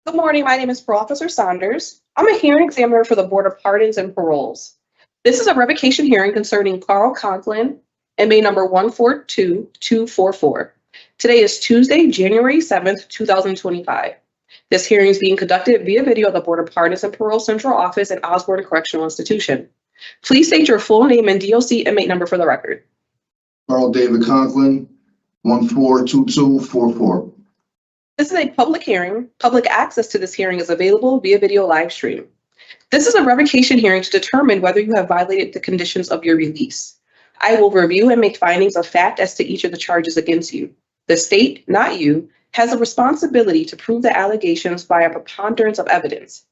Good morning. My name is Parole Officer Saunders. I'm a hearing examiner for the Board of Pardons and Paroles. This is a revocation hearing concerning Carl Conklin, MA number 142244. Today is Tuesday, January 7th, 2025. This hearing is being conducted via video at the Board of Pardons and Parole Central Office in Osborn Correctional Institution. Please state your full name and DOC inmate number for the record. Carl David Conklin, 142244. This is a public hearing. Public access to this hearing is available via video live stream. This is a revocation hearing to determine whether you have violated the conditions of your release. I will review and make findings of fact as to each of the charges against you. The state, not you, has a responsibility to prove the allegations by a preponderance of evidence.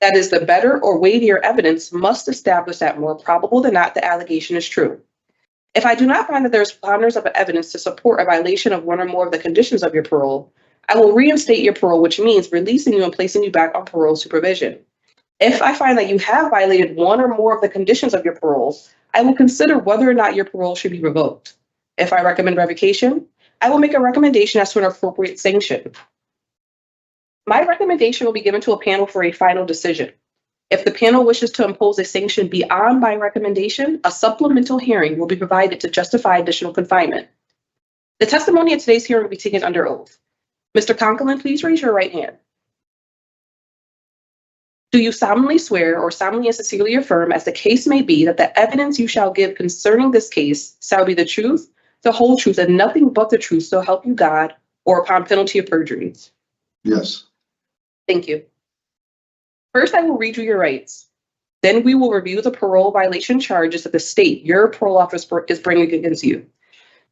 That is, the better or weightier evidence must establish that more probable than not the allegation is true. If I do not find that there is preponderance of evidence to support a violation of one or more of the conditions of your parole, I will reinstate your parole, which means releasing you and placing you back on parole supervision. If I find that you have violated one or more of the conditions of your parole, I will consider whether or not your parole should be revoked. If I recommend revocation, I will make a recommendation as to an appropriate sanction. My recommendation will be given to a panel for a final decision. If the panel wishes to impose a sanction beyond my recommendation, a supplemental hearing will be provided to justify additional confinement. The testimony at today's hearing will be taken under oath. Mr. Conklin, please raise your right hand. Do you solemnly swear or solemnly and sincerely affirm, as the case may be, that the evidence you shall give concerning this case shall be the truth, the whole truth, and nothing but the truth, so help you God, or upon penalty of perjury? Yes. Thank you. First, I will read you your rights. Then we will review the parole violation charges that the state, your parole office, is bringing against you.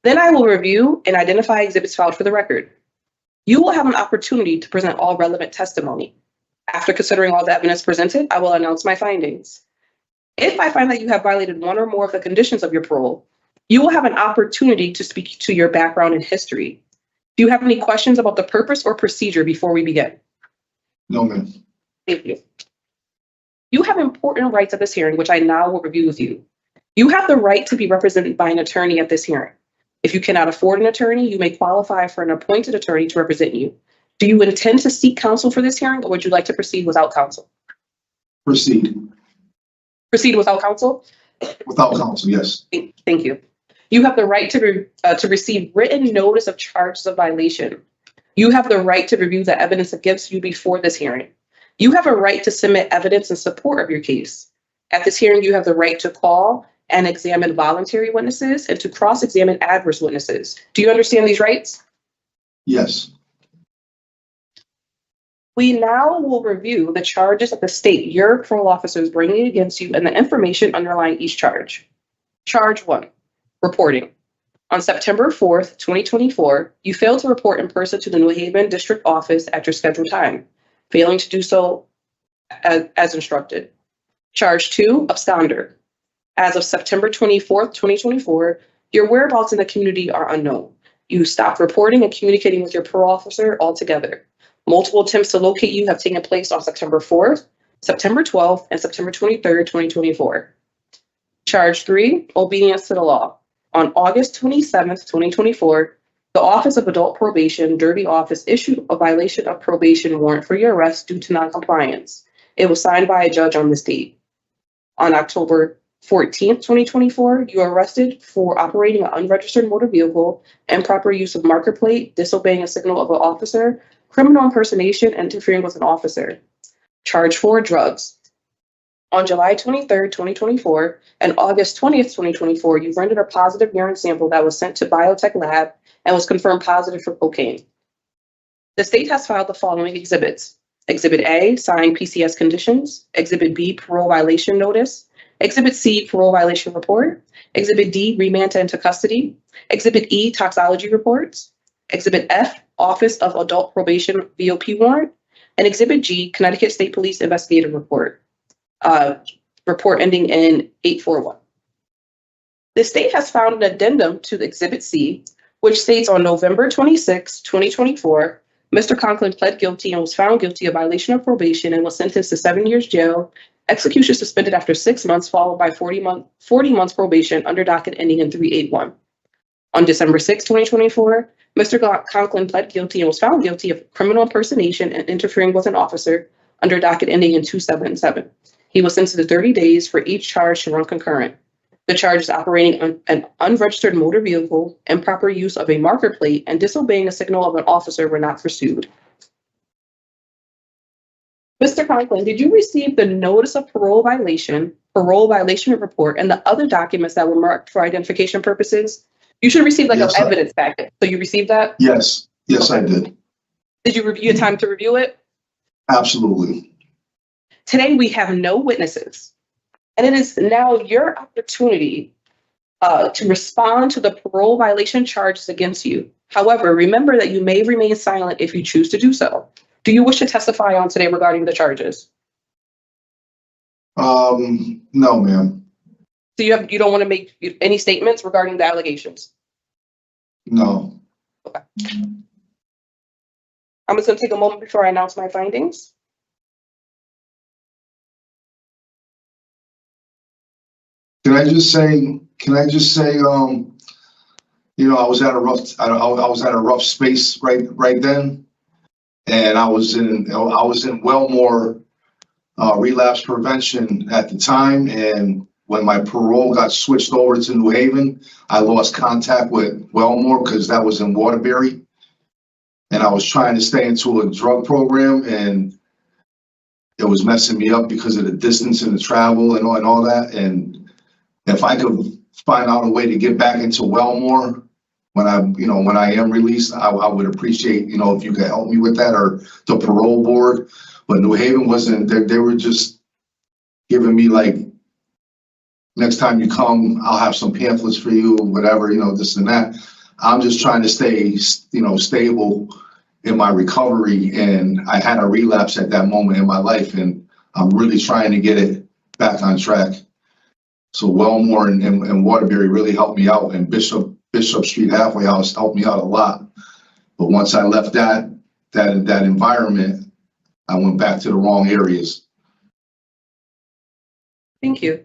Then I will review and identify exhibits filed for the record. You will have an opportunity to present all relevant testimony. After considering all the evidence presented, I will announce my findings. If I find that you have violated one or more of the conditions of your parole, you will have an opportunity to speak to your background and history. Do you have any questions about the purpose or procedure before we begin? No, ma'am. Thank you. You have important rights at this hearing, which I now will review with you. You have the right to be represented by an attorney at this hearing. If you cannot afford an attorney, you may qualify for an appointed attorney to represent you. Do you intend to seek counsel for this hearing, or would you like to proceed without counsel? Proceed. Proceed without counsel? Without counsel, yes. Thank you. You have the right to receive written notice of charges of violation. You have the right to review the evidence against you before this hearing. You have a right to submit evidence in support of your case. At this hearing, you have the right to call and examine voluntary witnesses and to cross-examine adverse witnesses. Do you understand these rights? Yes. We now will review the charges that the state, your parole officer, is bringing against you and the information underlying each charge. Charge 1, reporting. On September 4th, 2024, you failed to report in person to the New Haven District Office at your scheduled time, failing to do so as instructed. Charge 2, absconder. As of September 24th, 2024, your whereabouts in the community are unknown. You stopped reporting and communicating with your parole officer altogether. Multiple attempts to locate you have taken place on September 4th, September 12th, and September 23rd, 2024. Charge 3, obedience to the law. On August 27th, 2024, the Office of Adult Probation, Derby Office, issued a violation of probation warrant for your arrest due to noncompliance. It was signed by a judge on this date. On October 14th, 2024, you were arrested for operating an unregistered motor vehicle, improper use of marker plate, disobeying a signal of an officer, criminal impersonation, and interfering with an officer. Charge 4, drugs. On July 23rd, 2024, and August 20th, 2024, you rendered a positive urine sample that was sent to Biotech Lab and was confirmed positive for cocaine. The state has filed the following exhibits. Exhibit A, signed PCS conditions. Exhibit B, parole violation notice. Exhibit C, parole violation report. Exhibit D, remand into custody. Exhibit E, toxology reports. Exhibit F, Office of Adult Probation VOP warrant. And Exhibit G, Connecticut State Police investigative report. Report ending in 841. The state has found an addendum to the Exhibit C, which states on November 26, 2024, Mr. Conklin pled guilty and was found guilty of violation of probation and was sentenced to 7 years jail, execution suspended after 6 months, followed by 40 months probation under docket ending in 381. On December 6, 2024, Mr. Conklin pled guilty and was found guilty of criminal impersonation and interfering with an officer under docket ending in 277. He was sentenced to 30 days for each charge to run concurrent. The charge is operating an unregistered motor vehicle, improper use of a marker plate, and disobeying a signal of an officer were not pursued. Mr. Conklin, did you receive the notice of parole violation report, and the other documents that were marked for identification purposes? You should receive like an evidence packet. So you received that? Yes. Yes, I did. Did you review time to review it? Absolutely. Today we have no witnesses, and it is now your opportunity to respond to the parole violation charges against you. However, remember that you may remain silent if you choose to do so. Do you wish to testify on today regarding the charges? No, ma'am. So you don't want to make any statements regarding the allegations? No. Okay. I'm just going to take a moment before I announce my findings. Can I just say, you know, I was at a rough space right then. And I was in Wellmore relapse prevention at the time. And when my parole got switched over to New Haven, I lost contact with Wellmore because that was in Waterbury. And I was trying to stay into a drug program, and it was messing me up because of the distance and the travel and all that. And if I could find out a way to get back into Wellmore when I am released, I would appreciate, if you could help me with that, or the parole board. But New Haven wasn't, they were just giving me like, next time you come, I'll have some pamphlets for you, whatever, this and that. I'm just trying to stay, stable in my recovery. And I had a relapse at that moment in my life, and I'm really trying to get it back on track. So Wellmore and Waterbury really helped me out, and Bishop Street Halfway House helped me out a lot. But once I left that environment, I went back to the wrong areas. Thank you.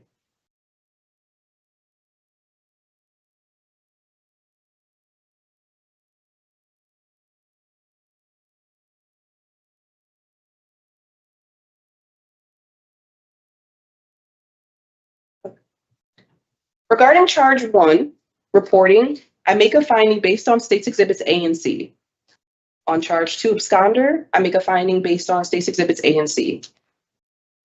Regarding charge 1, reporting, I make a finding based on state's exhibits A and C. On charge 2, absconder, I make a finding based on state's exhibits A and C.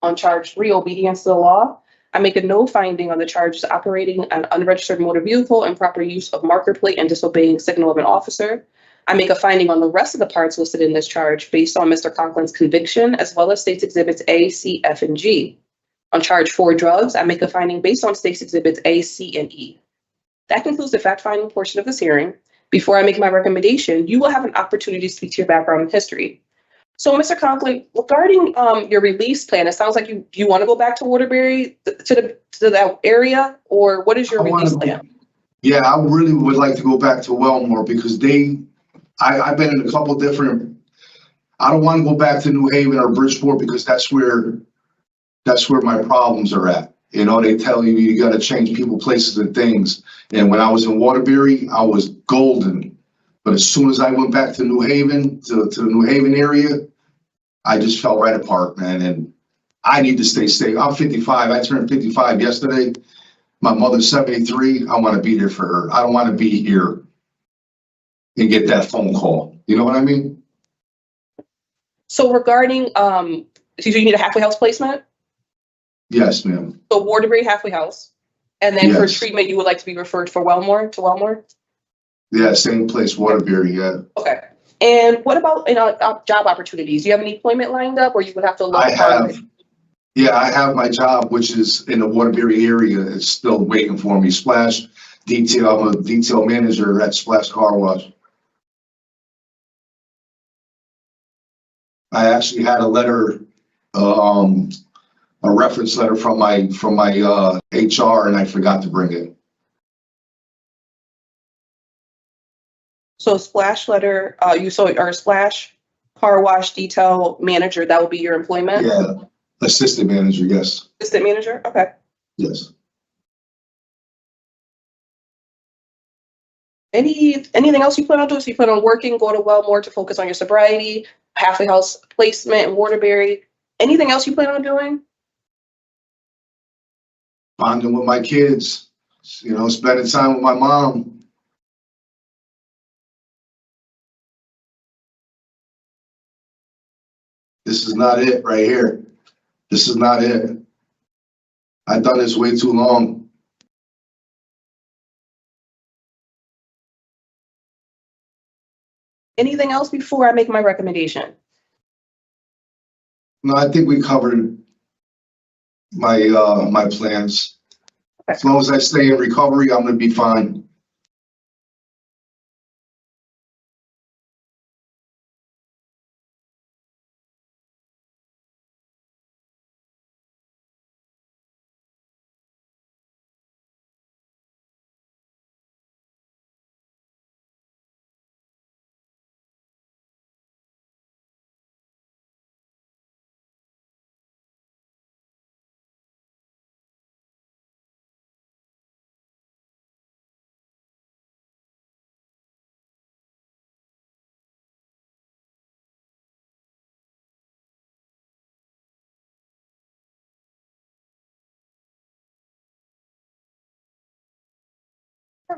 On charge 3, obedience to the law, I make a no finding on the charges operating an unregistered motor vehicle, improper use of marker plate, and disobeying signal of an officer. I make a finding on the rest of the parts listed in this charge based on Mr. Conklin's conviction, as well as state's exhibits A, C, F, and G. On charge 4, drugs, I make a finding based on state's exhibits A, C, and E. That concludes the fact-finding portion of this hearing. Before I make my recommendation, you will have an opportunity to speak to your background and history. So, Mr. Conklin, regarding your release plan, it sounds like you want to go back to Waterbury, to that area, or what is your release plan? Yeah, I really would like to go back to Wellmore because I've been in a couple different. I don't want to go back to New Haven or Bridgeport because that's where my problems are at. They tell you got to change people, places, and things. And when I was in Waterbury, I was golden. But as soon as I went back to New Haven, to the New Haven area, I just fell right apart, man. And I need to stay safe. I'm 55. I turned 55 yesterday. My mother's 73. I want to be there for her. I don't want to be here and get that phone call. You know what I mean? So regarding, so you need a halfway house placement? Yes, ma'am. So Waterbury halfway house. And then for treatment, you would like to be referred to Wellmore? Yeah, same place, Waterbury, yeah. Okay. And what about job opportunities? Do you have any employment lined up, or you would have to look? I have my job, which is in the Waterbury area. It's still waiting for me. Splash Detail. I'm a detail manager at Splash Car Wash. I actually had a letter, a reference letter from my HR, and I forgot to bring it. So Splash letter, or Splash Car Wash Detail Manager, that would be your employment? Yeah, assistant manager, yes. Assistant manager, okay. Yes. Anything else you plan on doing? So you plan on working, going to Wellmore to focus on your sobriety, halfway house placement in Waterbury. Anything else you plan on doing? Bonding with my kids, you know, spending time with my mom. This is not it right here. This is not it. I've done this way too long. Anything else before I make my recommendation? No, I think we covered my plans. Okay. As long as I stay in recovery, I'm gonna be fine.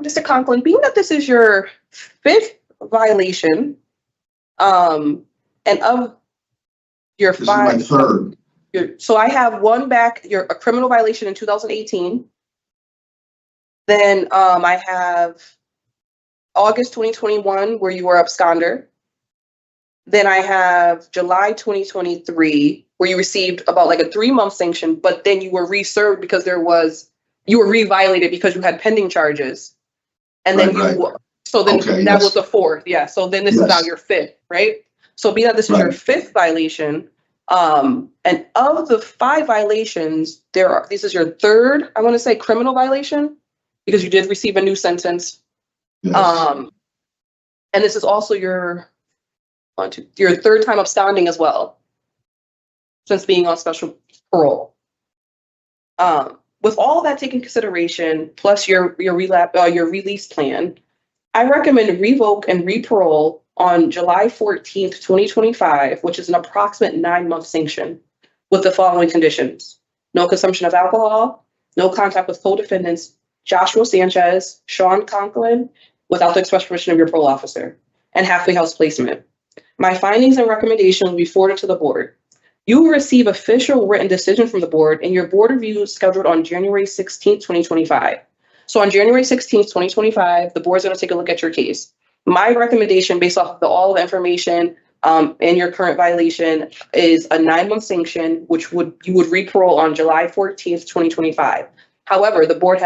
Mr. Conklin, being that this is your 5th violation, and of your This is my 5, third. so I have one back, a criminal violation in 2018. Then I have August 2021 where you were absconder. Then I have July 2023 where you received about like a 3-month sanction, but then you were reserved because you were re-violated because you had pending charges. And then Right. so then Okay, that yes. was the 4th. Yeah. So then this is now Yes. your 5th, right? So being that this is your Right. 5th violation, and of the 5 violations, this is your 3rd, I want to say, criminal violation because you did receive a new sentence. Yes. And this is also your 3rd time absconding as well, since being on special parole. With all that taken into consideration, plus your release plan, I recommend revoke and reparole on July 14th, 2025, which is an approximate 9-month sanction, with the following conditions: no consumption of alcohol, no contact with co-defendants Joshua Sanchez, Sean Conklin, without the express permission of your parole officer, and halfway house placement. My findings and recommendations will be forwarded to the board. You will receive official written decision from the board, and your board review is scheduled on January 16th, 2025. So on January 16th, 2025, the board's going to take a look at your case. My recommendation, based off of all the information in your current violation, is a 9-month sanction, which you would reparole on July 14th, 2025. However, the board has